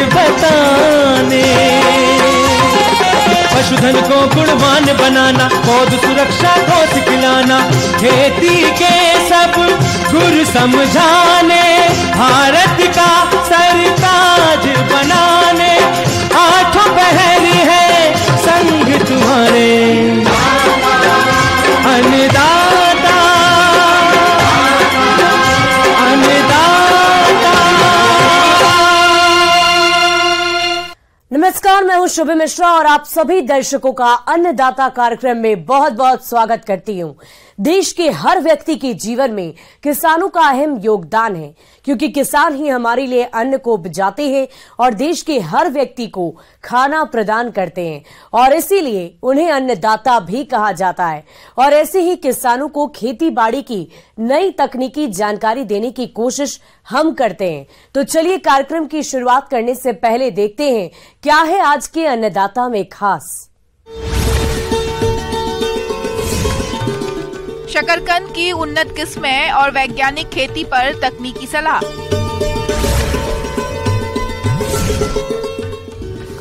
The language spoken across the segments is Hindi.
बताने। पशुधन को गुणवान बनाना, पौध सुरक्षा को सिखलाना, खेती के सब गुर समझाने, भारत का सरताज बनाने। आठों पहर है संग तुम्हारे, अन्नदाता अन्नदाता। नमस्कार, मैं हूं शुभ मिश्रा और आप सभी दर्शकों का अन्नदाता कार्यक्रम में बहुत बहुत स्वागत करती हूं। देश के हर व्यक्ति के जीवन में किसानों का अहम योगदान है, क्योंकि किसान ही हमारे लिए अन्न को उपजाते हैं और देश के हर व्यक्ति को खाना प्रदान करते हैं, और इसीलिए उन्हें अन्नदाता भी कहा जाता है। और ऐसे ही किसानों को खेती बाड़ी की नई तकनीकी जानकारी देने की कोशिश हम करते हैं। तो चलिए कार्यक्रम की शुरुआत करने से पहले देखते हैं क्या है आज के अन्नदाता में खास। शकरकंद की उन्नत किस्में और वैज्ञानिक खेती पर तकनीकी सलाह।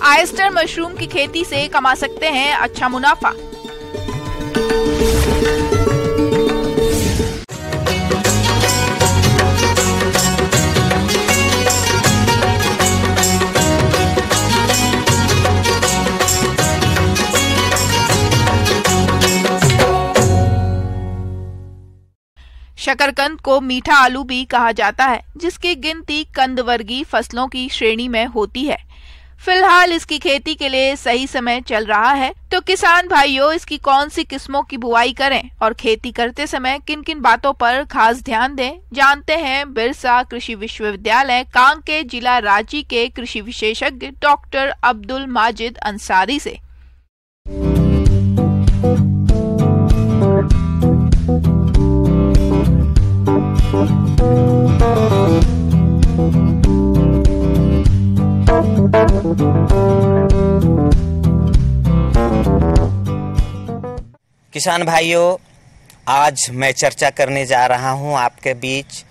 आयस्टर मशरूम की खेती से कमा सकते हैं अच्छा मुनाफा। शकरकंद को मीठा आलू भी कहा जाता है, जिसकी गिनती कंद वर्गीय फसलों की श्रेणी में होती है। फिलहाल इसकी खेती के लिए सही समय चल रहा है, तो किसान भाइयों इसकी कौन सी किस्मों की बुआई करें और खेती करते समय किन किन बातों पर खास ध्यान दें, जानते हैं बिरसा कृषि विश्वविद्यालय कांके जिला रांची के कृषि विशेषज्ञ डॉक्टर अब्दुल माजिद अंसारी से। किसान भाइयों, आज मैं चर्चा करने जा रहा हूं आपके बीच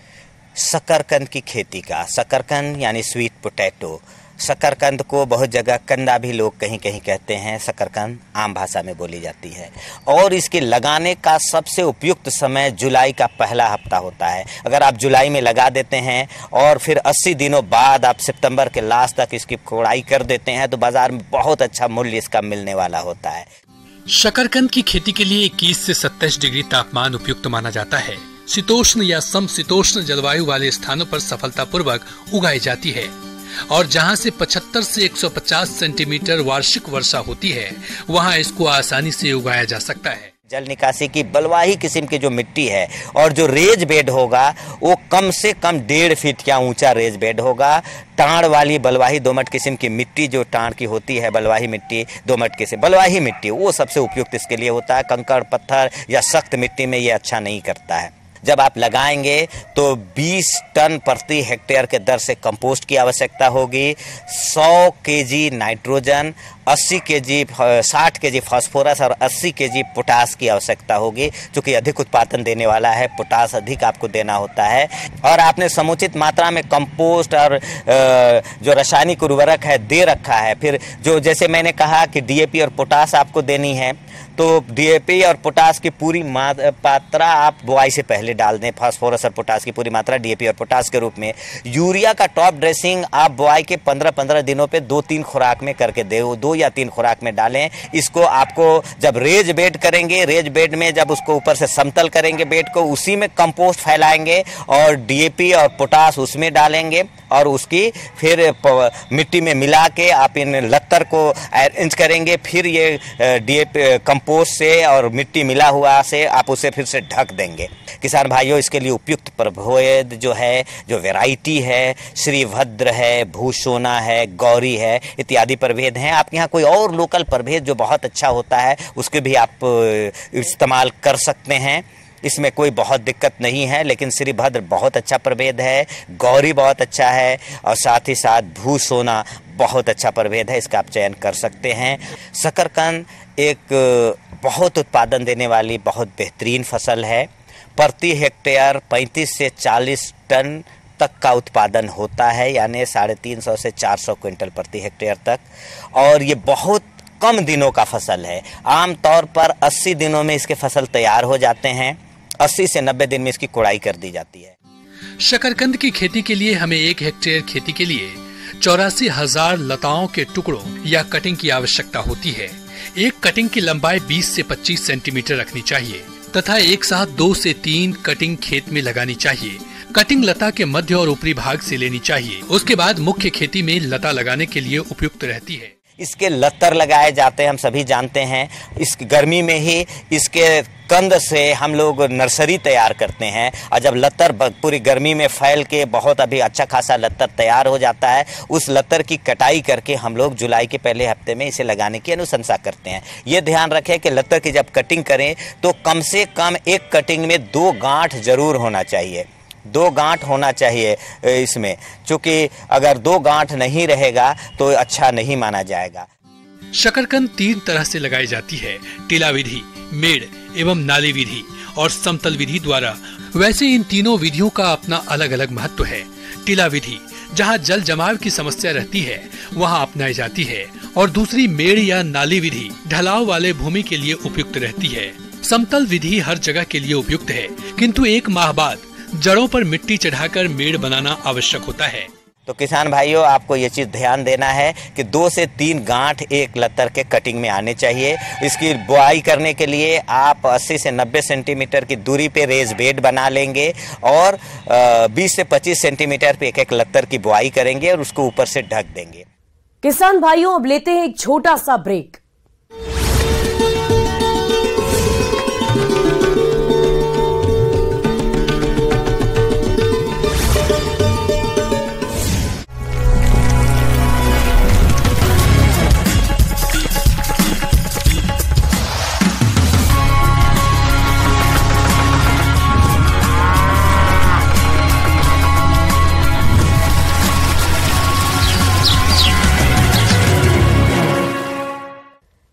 शकरकंद की खेती का। शकरकंद यानी स्वीट पोटैटो। शकरकंद को बहुत जगह कंदा भी लोग कहीं कहीं कहते हैं, शकरकंद आम भाषा में बोली जाती है। और इसके लगाने का सबसे उपयुक्त समय जुलाई का पहला हफ्ता होता है। अगर आप जुलाई में लगा देते हैं और फिर 80 दिनों बाद आप सितंबर के लास्ट तक इसकी कोड़ाई कर देते हैं, तो बाजार में बहुत अच्छा मूल्य इसका मिलने वाला होता है। शकरकंद की खेती के लिए 21 से 27 डिग्री तापमान उपयुक्त माना जाता है। शीतोष्ण या समशीतोष्ण जलवायु वाले स्थानों पर सफलतापूर्वक उगाई जाती है, और जहां से 75 से 150 सेंटीमीटर वार्षिक वर्षा होती है, वहां इसको आसानी से उगाया जा सकता है। जल निकासी की बलुआही किस्म की जो मिट्टी है और जो रेज बेड होगा वो कम से कम 1.5 फीट का ऊंचा रेज बेड होगा। टाण वाली बलुआही दोमट किस्म की मिट्टी, जो टाण की होती है बलुआही मिट्टी, दोमट किस्म बलुआही मिट्टी, वो सबसे उपयुक्त इसके लिए होता है। कंकड़ पत्थर या सख्त मिट्टी में ये अच्छा नहीं करता है। जब आप लगाएंगे तो 20 टन प्रति हेक्टेयर के दर से कंपोस्ट की आवश्यकता होगी। 100 केजी नाइट्रोजन, 60 केजी फास्फोरस और 80 केजी पोटास की आवश्यकता होगी, क्योंकि अधिक उत्पादन देने वाला है, पोटास अधिक आपको देना होता है। और आपने समुचित मात्रा में कंपोस्ट और जो रासायनिक उर्वरक है दे रखा है। फिर जो जैसे मैंने कहा कि डीएपी और पोटास आपको देनी है, तो डीएपी और पोटास की पूरी मात्रा आप बुआई से पहले डाल दें। फास्फोरस और पोटास की पूरी मात्रा डीएपी और पोटास के रूप में। यूरिया का टॉप ड्रेसिंग आप बुआई के 15-15 दिनों पे 2-3 खुराक में करके दे, 2 या 3 खुराक में डालें। इसको आपको जब रेज बेड करेंगे, रेज बेड में जब उसको ऊपर से समतल करेंगे बेड को, उसी में कंपोस्ट फैलाएंगे और डीएपी और पोटास उसमें डालेंगे और उसकी फिर मिट्टी में मिला के आप इन लत्तर को अरेंज करेंगे। फिर ये डीएपी कंपोस्ट से और मिट्टी मिला हुआ से आप उसे फिर से ढक देंगे। किसान भाइयों, इसके लिए उपयुक्त प्रभेद जो है, जो वैरायटी है, श्रीभद्र है, भूसोना है, गौरी है, इत्यादि प्रभेद हैं। आपके यहाँ कोई और लोकल प्रभेद जो बहुत अच्छा होता है उसके भी आप इस्तेमाल कर सकते हैं, इसमें कोई बहुत दिक्कत नहीं है। लेकिन श्रीभद्र बहुत अच्छा प्रभेद है, गौरी बहुत अच्छा है और साथ ही साथ भूसोना बहुत अच्छा प्रभेद है, इसका आप चयन कर सकते हैं। शकरकंद एक बहुत उत्पादन देने वाली बहुत बेहतरीन फसल है। प्रति हेक्टेयर 35 से 40 टन तक का उत्पादन होता है, यानी 350 से 400 क्विंटल प्रति हेक्टेयर तक। और ये बहुत कम दिनों का फसल है। आमतौर पर 80 दिनों में इसके फसल तैयार हो जाते हैं। 80 से 90 दिन में इसकी कुड़ाई कर दी जाती है। शकरकंद की खेती के लिए हमें 1 हेक्टेयर खेती के लिए 84,000 लताओं के टुकड़ों या कटिंग की आवश्यकता होती है। एक कटिंग की लंबाई 20 से 25 सेंटीमीटर रखनी चाहिए तथा एक साथ 2 से 3 कटिंग खेत में लगानी चाहिए। कटिंग लता के मध्य और ऊपरी भाग से लेनी चाहिए। उसके बाद मुख्य खेती में लता लगाने के लिए उपयुक्त रहती है। इसके लत्तर लगाए जाते हैं, हम सभी जानते हैं। इस गर्मी में ही इसके कंद से हम लोग नर्सरी तैयार करते हैं, और जब लत्तर पूरी गर्मी में फैल के बहुत अभी अच्छा खासा लत्तर तैयार हो जाता है, उस लत्तर की कटाई करके हम लोग जुलाई के पहले हफ्ते में इसे लगाने की अनुशंसा करते हैं। ये ध्यान रखें कि लत्तर की जब कटिंग करें तो कम से कम एक कटिंग में 2 गांठ जरूर होना चाहिए। 2 गांठ होना चाहिए इसमें, क्योंकि अगर 2 गांठ नहीं रहेगा तो अच्छा नहीं माना जाएगा। शकरकंद 3 तरह से लगाई जाती है, टीला विधि, मेड़ एवं नाली विधि और समतल विधि द्वारा। वैसे इन तीनों विधियों का अपना अलग अलग महत्व है। टीला विधि जहां जल जमाव की समस्या रहती है वहां अपनाई जाती है, और दूसरी मेड़ या नाली विधि ढलाव वाले भूमि के लिए उपयुक्त रहती है। समतल विधि हर जगह के लिए उपयुक्त है, किंतु 1 माह बाद जड़ों पर मिट्टी चढ़ाकर मेड़ बनाना आवश्यक होता है। तो किसान भाइयों, आपको ये चीज़ ध्यान देना है कि 2 से 3 गांठ एक लत्तर के कटिंग में आने चाहिए। इसकी बुआई करने के लिए आप 80 से 90 सेंटीमीटर की दूरी पे रेज बेड बना लेंगे और 20 से 25 सेंटीमीटर पे एक लत्तर की बुआई करेंगे और उसको ऊपर से ढक देंगे। किसान भाइयों, अब लेते हैं एक छोटा सा ब्रेक।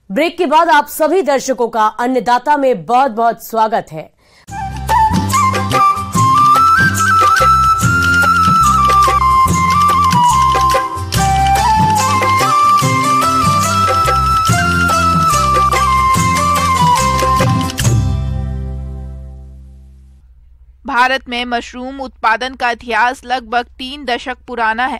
ब्रेक के बाद आप सभी दर्शकों का अन्नदाता में बहुत बहुत स्वागत है। भारत में मशरूम उत्पादन का इतिहास लगभग 3 दशक पुराना है,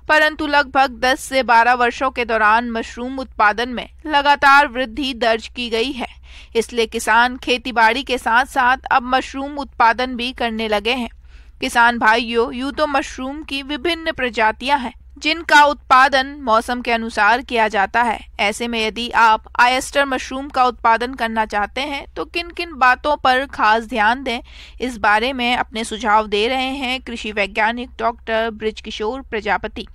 परंतु लगभग 10 से 12 वर्षों के दौरान मशरूम उत्पादन में लगातार वृद्धि दर्ज की गई है। इसलिए किसान खेतीबाड़ी के साथ साथ अब मशरूम उत्पादन भी करने लगे हैं। किसान भाइयों, यूं तो मशरूम की विभिन्न प्रजातियां हैं जिनका उत्पादन मौसम के अनुसार किया जाता है। ऐसे में यदि आप ऑयस्टर मशरूम का उत्पादन करना चाहते हैं तो किन किन बातों पर खास ध्यान दें, इस बारे में अपने सुझाव दे रहे हैं कृषि वैज्ञानिक डॉक्टर बृजकिशोर प्रजापति।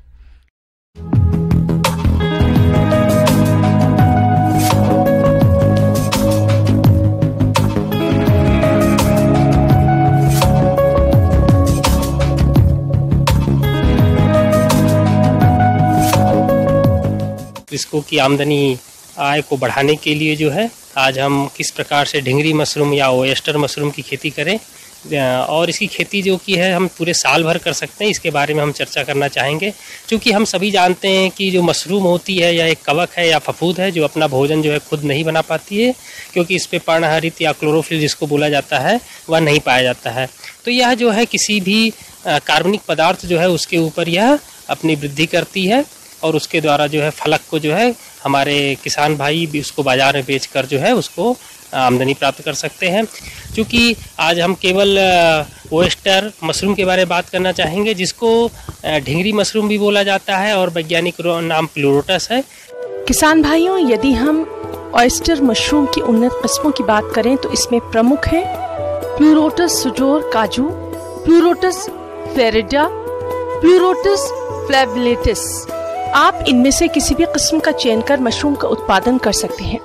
कृषकों की आमदनी आय को बढ़ाने के लिए जो है आज हम किस प्रकार से ढिंगरी मशरूम या ओयस्टर मशरूम की खेती करें, और इसकी खेती जो की है हम पूरे साल भर कर सकते हैं, इसके बारे में हम चर्चा करना चाहेंगे। क्योंकि हम सभी जानते हैं कि जो मशरूम होती है यह एक कवक है या फफूंद है जो अपना भोजन जो है खुद नहीं बना पाती है, क्योंकि इस पे पर्णहरित या क्लोरोफिल जिसको बोला जाता है वह नहीं पाया जाता है। तो यह जो है किसी भी कार्बनिक पदार्थ जो है उसके ऊपर यह अपनी वृद्धि करती है और उसके द्वारा जो है फलक को जो है हमारे किसान भाई भी उसको बाजार में बेचकर जो है उसको आमदनी प्राप्त कर सकते हैं। क्योंकि आज हम केवल ओयस्टर मशरूम के बारे में बात करना चाहेंगे, जिसको ढिंगरी मशरूम भी बोला जाता है और वैज्ञानिक नाम प्लूरोटस है। किसान भाइयों, यदि हम ऑयस्टर मशरूम की उन्नत किस्मों की बात करें तो इसमें प्रमुख है प्लूरोटस सुजोर काजू, प्लूरोटस फेरिडा, प्लूरोटस फ्लैविलेटिस। आप इनमें से किसी भी किस्म का चयन कर मशरूम का उत्पादन कर सकते हैं।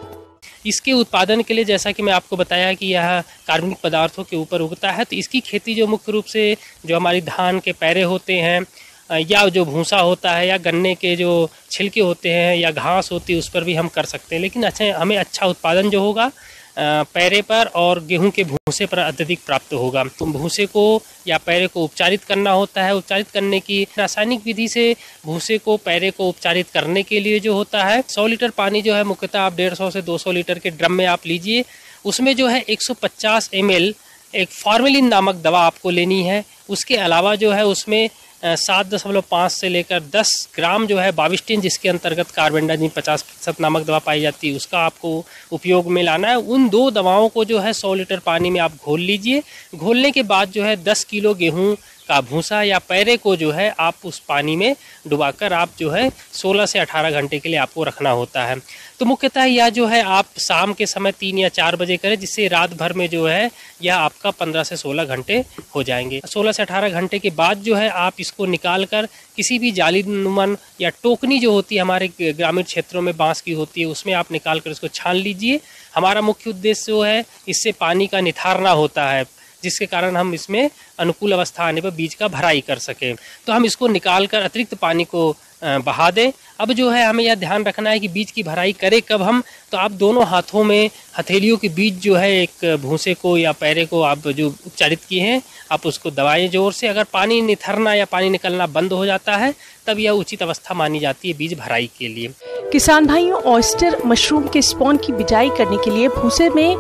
इसके उत्पादन के लिए जैसा कि मैं आपको बताया कि यह कार्बनिक पदार्थों के ऊपर उगता है, तो इसकी खेती जो मुख्य रूप से जो हमारी धान के पैरे होते हैं या जो भूसा होता है या गन्ने के जो छिलके होते हैं या घास होती है उस पर भी हम कर सकते हैं। लेकिन अच्छा हमें अच्छा उत्पादन जो होगा पैरे पर और गेहूं के भूसे पर अत्यधिक प्राप्त होगा। तो भूसे को या पैरे को उपचारित करना होता है। उपचारित करने की रासायनिक विधि से भूसे को पैरे को उपचारित करने के लिए जो होता है 100 लीटर पानी जो है मुख्यतः आप 150 से 200 लीटर के ड्रम में आप लीजिए। उसमें जो है 150 ml एक फॉर्मेलिन नामक दवा आपको लेनी है। उसके अलावा जो है उसमें 7.5 से लेकर 10 ग्राम जो है बाविस्टिन, जिसके अंतर्गत कार्बेंडाजिम 50% नामक दवा पाई जाती है, उसका आपको उपयोग में लाना है। उन 2 दवाओं को जो है 100 लीटर पानी में आप घोल लीजिए। घोलने के बाद जो है 10 किलो गेहूं का भूसा या पैरे को जो है आप उस पानी में डुबाकर आप जो है 16 से 18 घंटे के लिए आपको रखना होता है। तो मुख्यतः यह जो है आप शाम के समय 3 या 4 बजे करें, जिससे रात भर में जो है यह आपका 15 से 16 घंटे हो जाएंगे। 16 से 18 घंटे के बाद जो है आप इसको निकाल कर किसी भी जाली नुमान या टोकनी जो होती है हमारे ग्रामीण क्षेत्रों में बांस की होती है, उसमें आप निकाल कर इसको छान लीजिए। हमारा मुख्य उद्देश्य जो है इससे पानी का निथारना होता है, जिसके कारण हम इसमें अनुकूल अवस्था आने पर बीज का भराई कर सकें। तो हम इसको निकाल कर अतिरिक्त पानी को बहा दें। अब जो है हमें यह ध्यान रखना है कि बीज की भराई करें कब हम, तो आप दोनों हाथों में हथेलियों के बीच जो है एक भूसे को या पैरे को आप जो उपचारित किए हैं आप उसको दबाएं जोर से। अगर पानी निथरना या पानी निकलना बंद हो जाता है तब यह उचित अवस्था मानी जाती है बीज भराई के लिए। किसान भाइयों, ऑयस्टर मशरूम के स्पॉन की बिजाई करने के लिए भूसे में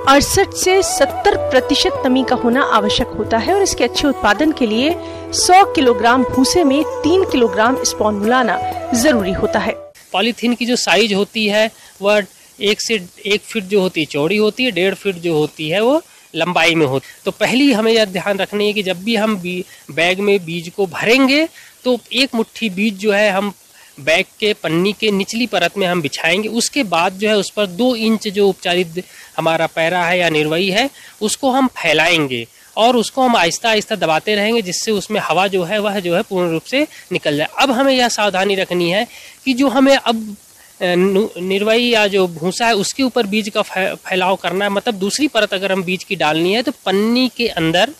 68 से 70% नमी का होना आवश्यक होता है और इसके अच्छे उत्पादन के लिए 100 किलोग्राम भूसे में 3 किलोग्राम स्पॉन मिलाना जरूरी होता है। पॉलीथीन की जो साइज होती है वह 1 से 1 फीट जो होती है चौड़ी होती है, 1.5 फीट जो होती है वो लंबाई में होती है। तो पहली हमें यह ध्यान रखनी है कि जब भी हम बैग में बीज को भरेंगे तो 1 मुट्ठी बीज जो है हम बैग के पन्नी के निचली परत में हम बिछाएंगे। उसके बाद जो है उस पर 2 इंच जो उपचारित हमारा पैरा है या निर्वई है उसको हम फैलाएंगे और उसको हम आहिस्ता आहिस्ता दबाते रहेंगे, जिससे उसमें हवा जो है वह जो है पूर्ण रूप से निकल जाए। अब हमें यह सावधानी रखनी है कि जो हमें अब निर्वई या जो भूसा है उसके ऊपर बीज का फैलाव करना है, मतलब दूसरी परत अगर हम बीज की डालनी है तो पन्नी के अंदर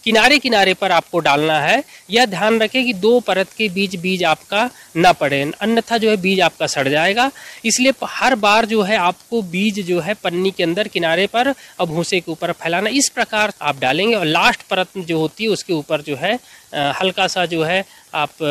किनारे किनारे पर आपको डालना है। यह ध्यान रखें कि 2 परत के बीज आपका न पड़े, अन्यथा जो है बीज आपका सड़ जाएगा। इसलिए हर बार जो है आपको बीज जो है पन्नी के अंदर किनारे पर और भूसे के ऊपर फैलाना, इस प्रकार आप डालेंगे और लास्ट परत जो होती है उसके ऊपर जो है हल्का सा जो है आप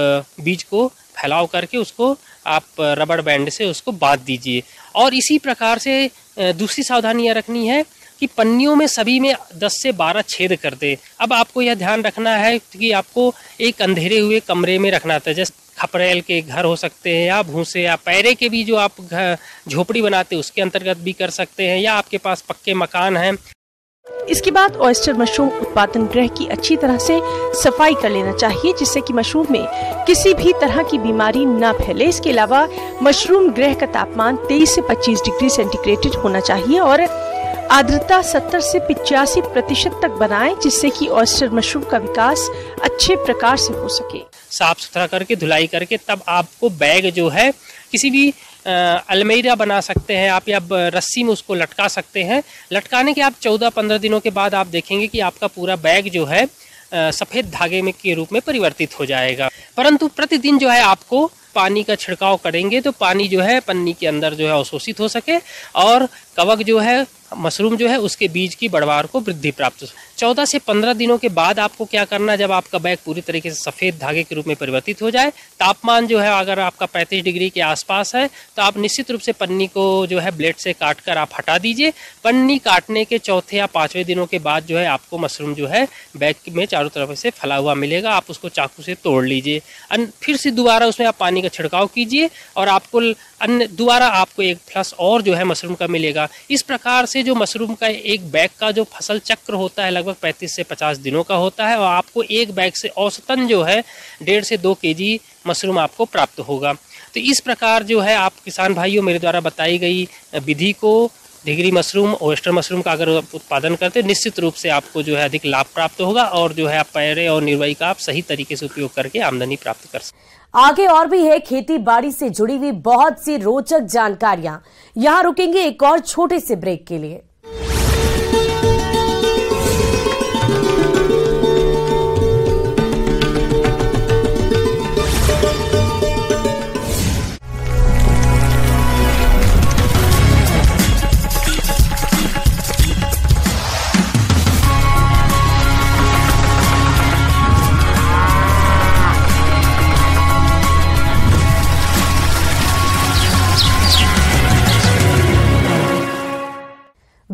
बीज को फैलाव करके उसको आप रबड़ बैंड से उसको बांध दीजिए। और इसी प्रकार से दूसरी सावधानी यह रखनी है कि पन्नियों में सभी में 10 से 12 छेद कर दे। अब आपको यह ध्यान रखना है कि आपको एक अंधेरे हुए कमरे में रखना था, जैसे खपरेल के घर हो सकते हैं या भूसे या पैरे के भी जो आप झोपड़ी बनाते हैं उसके अंतर्गत भी कर सकते हैं, या आपके पास पक्के मकान हैं। इसके बाद ऑयस्टर मशरूम उत्पादन गृह की अच्छी तरह से सफाई कर लेना चाहिए, जिससे कि मशरूम में किसी भी तरह की बीमारी न फैले। इसके अलावा मशरूम गृह का तापमान 23 से 25 डिग्री सेंटीग्रेड होना चाहिए और आर्द्रता 70 से 85% तक बनाएं, जिससे कि ऑयस्टर मशरूम का विकास अच्छे प्रकार से हो सके। साफ सुथरा करके धुलाई करके तब आपको बैग जो है किसी भी अलमीरा बना सकते हैं आप, या रस्सी में उसको लटका सकते हैं। लटकाने के आप 14-15 दिनों के बाद आप देखेंगे कि आपका पूरा बैग जो है सफ़ेद धागे में के रूप में परिवर्तित हो जाएगा। परंतु प्रतिदिन जो है आपको पानी का छिड़काव करेंगे तो पानी जो है पन्नी के अंदर जो है अवशोषित हो सके और कवक जो है मशरूम जो है उसके बीज की बढ़वार को वृद्धि प्राप्त हो। 14 से 15 दिनों के बाद आपको क्या करना, जब आपका बैग पूरी तरीके से सफ़ेद धागे के रूप में परिवर्तित हो जाए, तापमान जो है अगर आपका 35 डिग्री के आसपास है तो आप निश्चित रूप से पन्नी को जो है ब्लेड से काट कर आप हटा दीजिए। पन्नी काटने के 4थे या 5वें दिनों के बाद जो है आपको मशरूम जो है बैग में चारों तरफ से फैला हुआ मिलेगा। आप उसको चाकू से तोड़ लीजिए, फिर से दोबारा उसमें आप पानी का छिड़काव कीजिए और आपको दोबारा आपको एक फ्लश और जो है मशरूम का मिलेगा। इस प्रकार से जो मशरूम का एक बैग का जो फसल चक्र होता है लगभग 35 से 50 दिनों का होता है और आपको एक बैग से औसतन जो है 1.5 से 2 केजी मशरूम आपको प्राप्त होगा। तो इस प्रकार जो है आप किसान भाइयों मेरे द्वारा बताई गई विधि को ढिगरी मशरूम ऑयस्टर मशरूम का अगर उत्पादन करते निश्चित रूप से आपको जो है अधिक लाभ प्राप्त होगा और जो है आप पैरे और निर्वई का आप सही तरीके से उपयोग करके आमदनी प्राप्त कर सकते। आगे और भी है खेती बाड़ी से जुड़ी हुई बहुत सी रोचक जानकारियां। यहां रुकेंगे एक और छोटे से ब्रेक के लिए।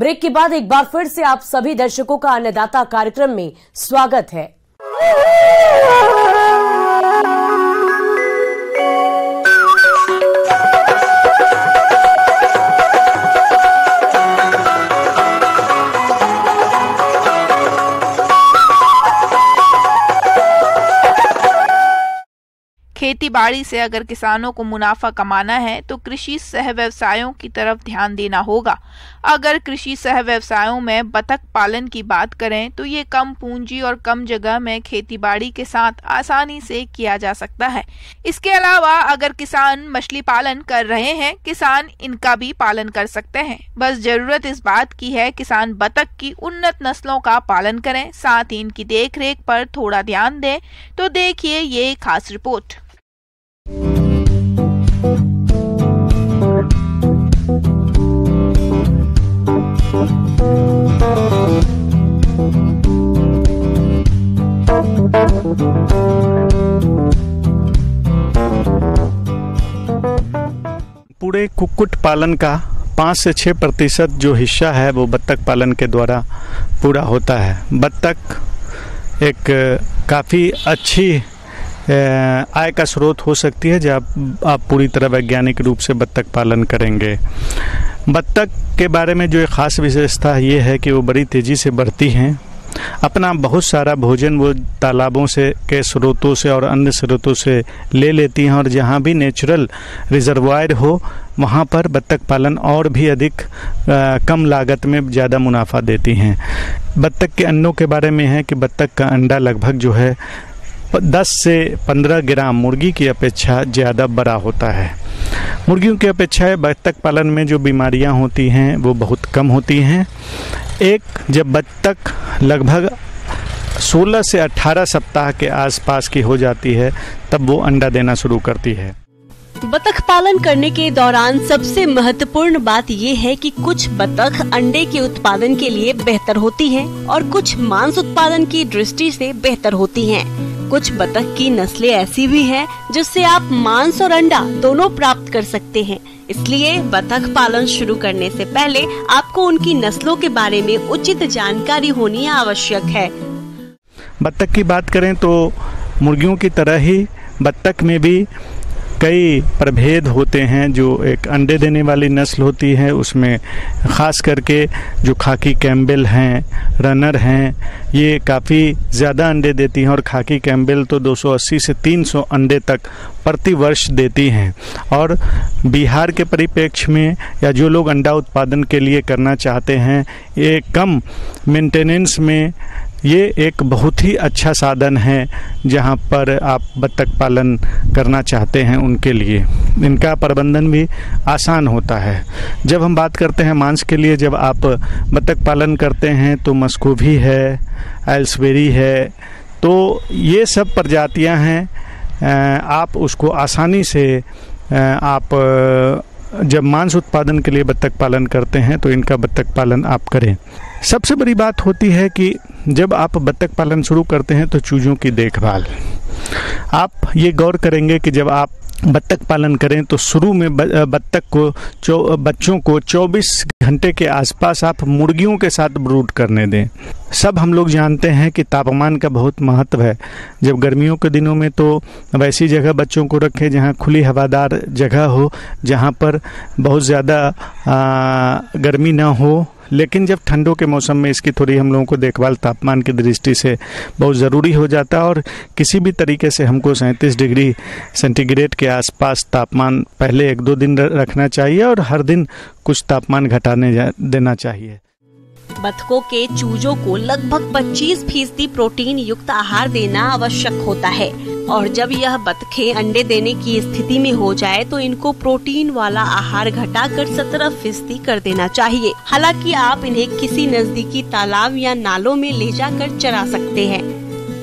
ब्रेक के बाद एक बार फिर से आप सभी दर्शकों का अन्नदाता कार्यक्रम में स्वागत है। खेती बाड़ी से अगर किसानों को मुनाफा कमाना है तो कृषि सह व्यवसायों की तरफ ध्यान देना होगा। अगर कृषि सह व्यवसायों में बतख पालन की बात करें तो ये कम पूंजी और कम जगह में खेती बाड़ी के साथ आसानी से किया जा सकता है। इसके अलावा अगर किसान मछली पालन कर रहे हैं, किसान इनका भी पालन कर सकते हैं। बस जरूरत इस बात की है किसान बतख की उन्नत नस्लों का पालन करें, साथ ही इनकी देखरेख पर थोड़ा ध्यान दें। तो देखिए ये खास रिपोर्ट। पूरे कुक्कुट पालन का 5 से 6% जो हिस्सा है वो बत्तख पालन के द्वारा पूरा होता है। बत्तख एक काफ़ी अच्छी आय का स्रोत हो सकती है जब आप पूरी तरह वैज्ञानिक रूप से बत्तख पालन करेंगे। बत्तख के बारे में जो एक ख़ास विशेषता ये है कि वो बड़ी तेज़ी से बढ़ती हैं। अपना बहुत सारा भोजन वो तालाबों से के स्रोतों से और अन्य स्रोतों से ले लेती हैं और जहाँ भी नेचुरल रिजर्वायर हो वहाँ पर बत्तख पालन और भी अधिक कम लागत में ज़्यादा मुनाफा देती हैं। बत्तख के अंडों के बारे में है कि बत्तख का अंडा लगभग जो है 10 से 15 ग्राम मुर्गी की अपेक्षा ज़्यादा बड़ा होता है। मुर्गियों की अपेक्षा बत्तख पालन में जो बीमारियां होती हैं वो बहुत कम होती हैं। जब बत्तख लगभग 16 से 18 सप्ताह के आसपास की हो जाती है तब वो अंडा देना शुरू करती है। बतख पालन करने के दौरान सबसे महत्वपूर्ण बात ये है कि कुछ बतख अंडे के उत्पादन के लिए बेहतर होती हैं और कुछ मांस उत्पादन की दृष्टि से बेहतर होती हैं। कुछ बतख की नस्लें ऐसी भी हैं जिससे आप मांस और अंडा दोनों प्राप्त कर सकते हैं। इसलिए बतख पालन शुरू करने से पहले आपको उनकी नस्लों के बारे में उचित जानकारी होनी आवश्यक है। बतख की बात करें तो मुर्गियों की तरह ही बतख में भी कई प्रभेद होते हैं। जो एक अंडे देने वाली नस्ल होती है उसमें ख़ास करके जो खाकी कैम्बेल हैं, रनर हैं, ये काफ़ी ज़्यादा अंडे देती हैं और खाकी कैम्बेल तो 280 से 300 अंडे तक प्रति वर्ष देती हैं। और बिहार के परिप्रेक्ष्य में या जो लोग अंडा उत्पादन के लिए करना चाहते हैं, ये कम मेंटेनेंस में ये एक बहुत ही अच्छा साधन है जहाँ पर आप बत्तख पालन करना चाहते हैं उनके लिए इनका प्रबंधन भी आसान होता है। जब हम बात करते हैं मांस के लिए, जब आप बत्तख पालन करते हैं तो मस्कोवी है, एल्सबेरी है, तो ये सब प्रजातियां हैं। आप उसको आसानी से आप जब मांस उत्पादन के लिए बत्तख पालन करते हैं तो इनका बत्तख पालन आप करें। सबसे बड़ी बात होती है कि जब आप बत्तख पालन शुरू करते हैं तो चूज़ों की देखभाल। आप ये गौर करेंगे कि जब आप बत्तख पालन करें तो शुरू में बत्तख को बच्चों को 24 घंटे के आसपास आप मुर्गियों के साथ ब्रूड करने दें। सब हम लोग जानते हैं कि तापमान का बहुत महत्व है। जब गर्मियों के दिनों में तो वैसी जगह बच्चों को रखें जहां खुली हवादार जगह हो, जहां पर बहुत ज़्यादा गर्मी ना हो। लेकिन जब ठंडों के मौसम में इसकी थोड़ी हम लोगों को देखभाल तापमान की दृष्टि से बहुत ज़रूरी हो जाता है और किसी भी तरीके से हमको 37 डिग्री सेंटीग्रेड के आसपास तापमान पहले 1-2 दिन रखना चाहिए और हर दिन कुछ तापमान घटाने देना चाहिए। बतखों के चूजों को लगभग 25% प्रोटीन युक्त आहार देना आवश्यक होता है और जब यह बतखें अंडे देने की स्थिति में हो जाए तो इनको प्रोटीन वाला आहार घटाकर 17% कर देना चाहिए। हालांकि आप इन्हें किसी नजदीकी तालाब या नालों में ले जाकर चरा सकते हैं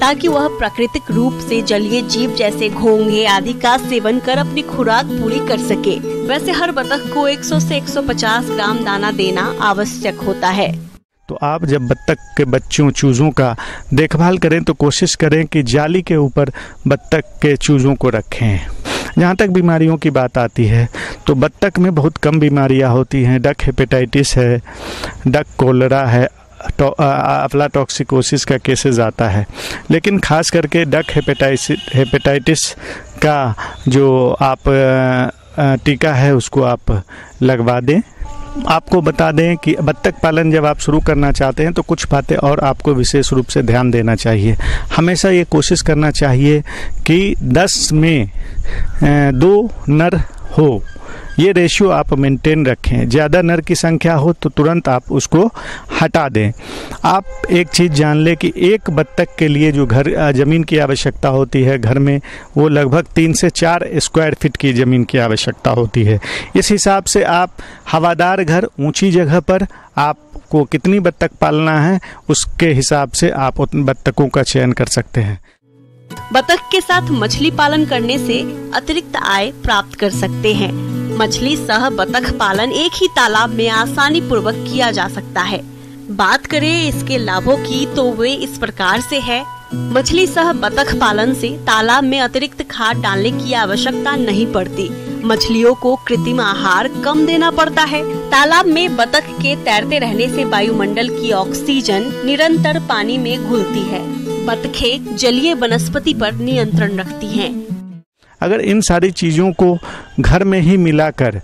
ताकि वह प्राकृतिक रूप से जलीय जीव जैसे घोंघे आदि का सेवन कर अपनी खुराक पूरी कर सके। वैसे हर बतख को 100 से 150 ग्राम दाना देना आवश्यक होता है। तो आप जब बत्तख के बच्चों चूज़ों का देखभाल करें तो कोशिश करें कि जाली के ऊपर बत्तख के चूज़ों को रखें। जहाँ तक बीमारियों की बात आती है तो बत्तख में बहुत कम बीमारियाँ होती हैं। डक हेपेटाइटिस है, डक कोलरा है, अफ्लाटॉक्सिकोसिस का केसेस आता है, लेकिन ख़ास करके डक हेपेटाइटिस का जो आप टीका है उसको आप लगवा दें। आपको बता दें कि बत्तख पालन जब आप शुरू करना चाहते हैं तो कुछ बातें और आपको विशेष रूप से ध्यान देना चाहिए। हमेशा ये कोशिश करना चाहिए कि 10 में 2 नर हो, ये रेशियो आप मेंटेन रखें। ज़्यादा नर की संख्या हो तो तुरंत आप उसको हटा दें। आप एक चीज़ जान लें कि एक बत्तख के लिए जो ज़मीन की आवश्यकता होती है घर में, वो लगभग 3 से 4 स्क्वायर फीट की ज़मीन की आवश्यकता होती है। इस हिसाब से आप हवादार घर, ऊंची जगह पर आपको कितनी बत्तख पालना है उसके हिसाब से आप उन बत्तखों का चयन कर सकते हैं। बतख के साथ मछली पालन करने से अतिरिक्त आय प्राप्त कर सकते हैं। मछली सह बतख पालन एक ही तालाब में आसानी पूर्वक किया जा सकता है। बात करें इसके लाभों की तो वे इस प्रकार से है। मछली सह बतख पालन से तालाब में अतिरिक्त खाद डालने की आवश्यकता नहीं पड़ती। मछलियों को कृत्रिम आहार कम देना पड़ता है। तालाब में बतख के तैरते रहने से वायुमंडल की ऑक्सीजन निरंतर पानी में घुलती है। बतखें जलीय वनस्पति पर नियंत्रण रखती हैं। अगर इन सारी चीज़ों को घर में ही मिलाकर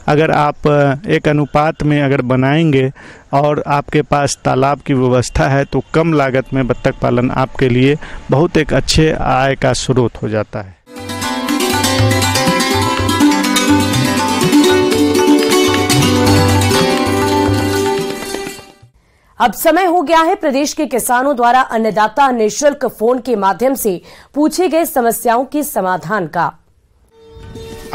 अगर आप एक अनुपात में अगर बनाएंगे और आपके पास तालाब की व्यवस्था है तो कम लागत में बत्तख पालन आपके लिए बहुत एक अच्छे आय का स्रोत हो जाता है। अब समय हो गया है प्रदेश के किसानों द्वारा अन्नदाता निःशुल्क फोन के माध्यम से पूछे गए समस्याओं के समाधान का।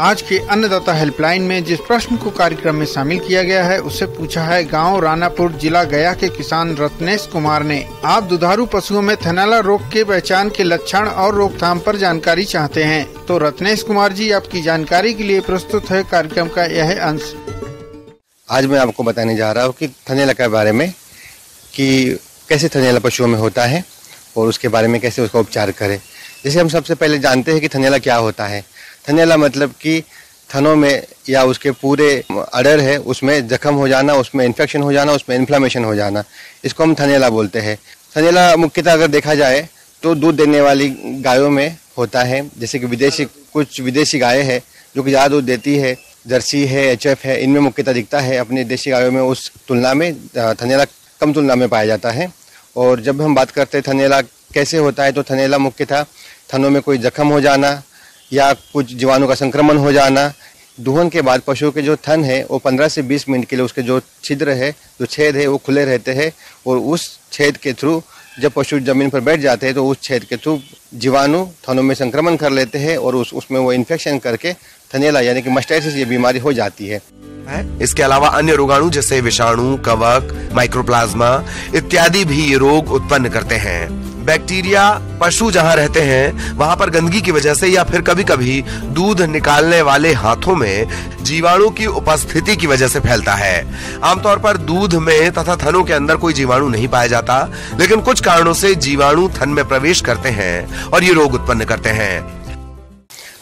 आज के अन्नदाता हेल्पलाइन में जिस प्रश्न को कार्यक्रम में शामिल किया गया है उससे पूछा है गांव रानापुर जिला गया के किसान रत्नेश कुमार ने। आप दुधारू पशुओं में थनैला रोग के पहचान के लक्षण और रोकथाम पर जानकारी चाहते हैं तो रत्नेश कुमार जी आपकी जानकारी के लिए प्रस्तुत है कार्यक्रम का यह अंश। आज मैं आपको बताने जा रहा हूँ कि थनैला के बारे में कि कैसे थनैला पशुओं में होता है और उसके बारे में कैसे उसका उपचार करें। जैसे हम सबसे पहले जानते हैं कि थनैला क्या होता है। थनैला मतलब कि थनों में या उसके पूरे अडर है उसमें जख्म हो जाना, उसमें इन्फेक्शन हो जाना, उसमें इन्फ्लामेशन हो जाना, इसको हम थनैला बोलते हैं। थनैला मुख्यतः अगर देखा जाए तो दूध देने वाली गायों में होता है। जैसे कि कुछ विदेशी गायें हैं जो कि ज़्यादा दूध देती है, जर्सी है, HF है, इनमें मुख्यतः दिखता है। अपनी देशी गायों में उस तुलना में थनैला कम तुलना में पाया जाता है। और जब हम बात करते हैं थनैला कैसे होता है तो थनैला मुख्यतः थनों में कोई जख्म हो जाना या कुछ जीवाणु का संक्रमण हो जाना। दूहन के बाद पशु के जो थन है वो 15 से 20 मिनट के लिए उसके जो छिद्र है, जो छेद है वो खुले रहते हैं और उस छेद के थ्रू जब पशु जमीन पर बैठ जाते हैं तो उस छेद के थ्रू जीवाणु थनों में संक्रमण कर लेते हैं और उसमें वो इन्फेक्शन करके थनैला यानी कि मास्टाइटिस ये बीमारी हो जाती है। इसके अलावा अन्य रोगाणु जैसे विषाणु, कवक, माइक्रोप्लाज्मा इत्यादि भी ये रोग उत्पन्न करते हैं। बैक्टीरिया पशु जहाँ रहते हैं वहाँ पर गंदगी की वजह से या फिर कभी कभी दूध निकालने वाले हाथों में जीवाणु की उपस्थिति की वजह से फैलता है। आमतौर पर दूध में तथा थनों के अंदर कोई जीवाणु नहीं पाया जाता, लेकिन कुछ कारणों से जीवाणु थन में प्रवेश करते हैं और ये रोग उत्पन्न करते हैं।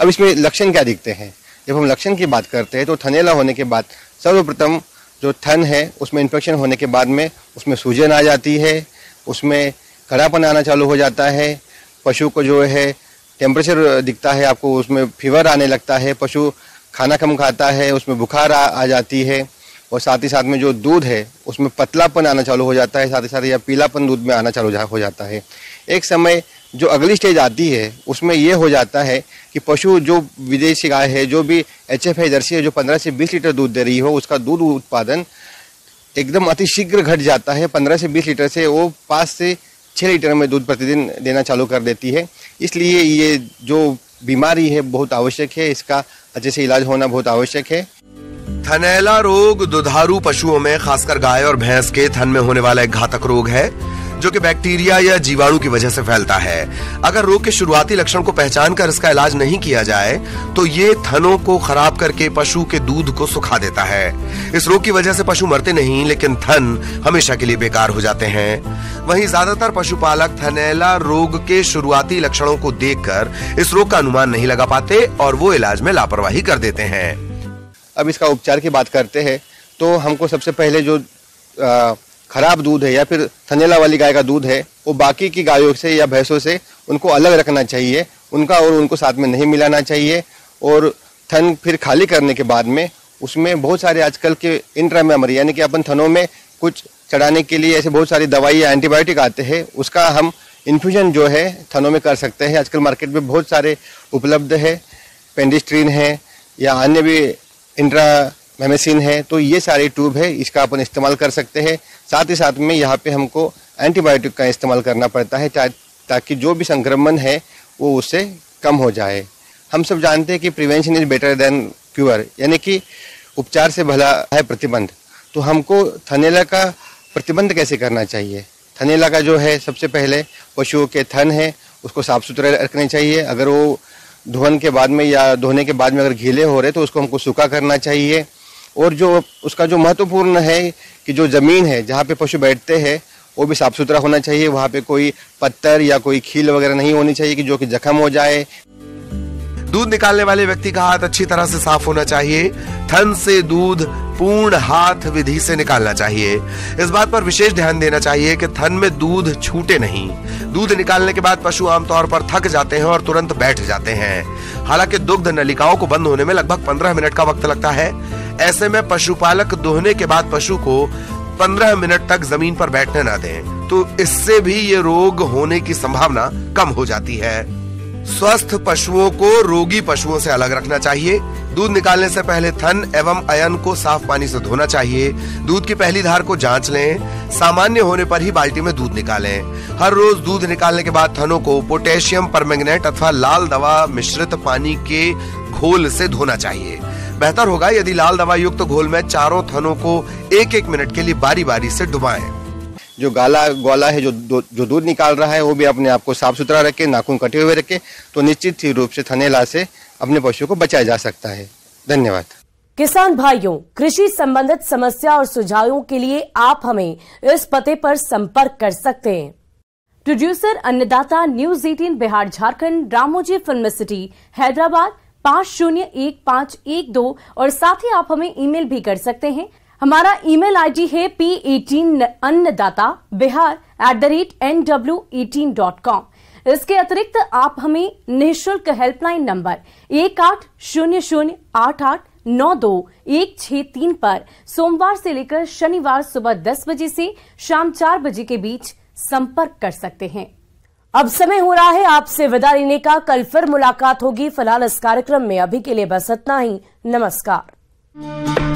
अब इसमें लक्षण क्या दिखते हैं? जब हम लक्षण की बात करते हैं तो थनैला होने के बाद सर्वप्रथम जो थन है उसमें इन्फेक्शन होने के बाद में उसमें सूजन आ जाती है, उसमें कड़ापन आना चालू हो जाता है, पशु को जो है टेम्परेचर दिखता है, आपको उसमें फीवर आने लगता है, पशु खाना कम खाता है, उसमें बुखार आ जाती है और साथ ही साथ में जो दूध है उसमें पतलापन आना चालू हो जाता है, साथ ही साथ या पीलापन दूध में आना चालू हो जाता है। एक समय जो अगली स्टेज आती है उसमें ये हो जाता है कि पशु जो विदेशी गाय है, जो भी HF है, जर्सी है, जो 15 से 20 लीटर दूध दे रही हो, उसका दूध उत्पादन एकदम अतिशीघ्र घट जाता है। 15 से 20 लीटर से वो 5 से 6 लीटर में दूध प्रतिदिन देना चालू कर देती है। इसलिए ये जो बीमारी है बहुत आवश्यक है, इसका अच्छे से इलाज होना बहुत आवश्यक है। थनैला रोग दुधारू पशुओं में खासकर गाय और भैंस के थन में होने वाला एक घातक रोग है। जो कि बैक्टीरिया या जीवाणु की वजह से फैलता है। अगर रोग के शुरुआती लक्षण को पहचान कर इसका इलाज नहीं किया जाए तो ये थनों को खराब करके पशु के दूध को सुखा देता है। इस रोग की वजह से पशु मरते नहीं, लेकिन थन हमेशा के लिए बेकार हो जाते हैं। वहीं ज्यादातर पशुपालक थनैला रोग के शुरुआती लक्षणों को देखकर इस रोग का अनुमान नहीं लगा पाते और वो इलाज में लापरवाही कर देते हैं। अब इसका उपचार की बात करते हैं तो हमको सबसे पहले जो खराब दूध है या फिर थनैला वाली गाय का दूध है वो बाकी की गायों से या भैंसों से उनको अलग रखना चाहिए, उनको साथ में नहीं मिलाना चाहिए। और थन फिर खाली करने के बाद में उसमें बहुत सारे आजकल के इंट्रामेमरी यानी कि अपन थनों में कुछ चढ़ाने के लिए ऐसे बहुत सारी दवाई या एंटीबायोटिक आते हैं, उसका हम इन्फ्यूजन जो है थनों में कर सकते हैं। आजकल मार्केट में बहुत सारे उपलब्ध है, पेंडिस्ट्रीन है या अन्य भी इंट्रामेमेसिन है, तो ये सारे ट्यूब है, इसका अपन इस्तेमाल कर सकते हैं। साथ ही साथ में यहाँ पे हमको एंटीबायोटिक का इस्तेमाल करना पड़ता है ताकि जो भी संक्रमण है वो उससे कम हो जाए। हम सब जानते हैं कि prevention is better than cure, यानी कि उपचार से भला है प्रतिबंध। तो हमको थनैला का प्रतिबंध कैसे करना चाहिए? थनैला का जो है सबसे पहले पशुओं के थन है उसको साफ सुथरे रखने चाहिए। अगर वो धोने के बाद में या धोने के बाद में अगर गीले हो रहे तो उसको हमको सूखा करना चाहिए। और जो उसका जो महत्वपूर्ण है कि जो जमीन है जहाँ पे पशु बैठते हैं वो भी साफ सुथरा होना चाहिए। वहाँ पे कोई पत्थर या कोई खील वगैरह नहीं होनी चाहिए कि जो कि जख्म हो जाए। दूध निकालने वाले व्यक्ति का हाथ अच्छी तरह से साफ होना चाहिए। थन से दूध पूर्ण हाथ विधि से निकालना चाहिए। इस बात पर विशेष ध्यान देना चाहिए कि थन में दूध छूटे नहीं। दूध निकालने के बाद पशु आमतौर पर थक जाते हैं और तुरंत बैठ जाते हैं। हालांकि दुग्ध नलिकाओं को बंद होने में लगभग 15 मिनट का वक्त लगता है। ऐसे में पशुपालक दोहने के बाद पशु को 15 मिनट तक जमीन पर बैठने न दें, तो इससे भी ये रोग होने की संभावना कम हो जाती है। स्वस्थ पशुओं को रोगी पशुओं से अलग रखना चाहिए। दूध निकालने से पहले थन एवं अयन को साफ पानी से धोना चाहिए। दूध की पहली धार को जांच लें। सामान्य होने पर ही बाल्टी में दूध निकालें। हर रोज दूध निकालने के बाद थनों को पोटेशियम परमैंगनेट अथवा लाल दवा मिश्रित पानी के घोल से धोना चाहिए। बेहतर होगा यदि लाल दवा युक्त घोल में चारों थनों को 1-1 मिनट के लिए बारी बारी से डुबाएं। जो ग्वाला है जो दूध निकाल रहा है वो भी अपने आप को साफ सुथरा रखे, नाखून कटे हुए रखे, तो निश्चित ही रूप से थनैला से अपने पशु को बचाया जा सकता है। धन्यवाद। किसान भाइयों, कृषि संबंधित समस्या और सुझावों के लिए आप हमें इस पते पर संपर्क कर सकते हैं। प्रोड्यूसर अन्नदाता news 18 Bihar Jharkhand, Ramoji film city Hyderabad 501512 और साथ ही आप हमें ईमेल भी कर सकते हैं। हमारा ईमेल आईडी है p18annadatabihar@nw18.com। इसके अतिरिक्त आप हमें निःशुल्क हेल्पलाइन नंबर 180088921663 पर सोमवार से लेकर शनिवार सुबह 10 बजे से शाम 4 बजे के बीच संपर्क कर सकते हैं। अब समय हो रहा है आपसे विदा लेने का। कल फिर मुलाकात होगी। फिलहाल इस कार्यक्रम में अभी के लिए बस इतना ही। नमस्कार।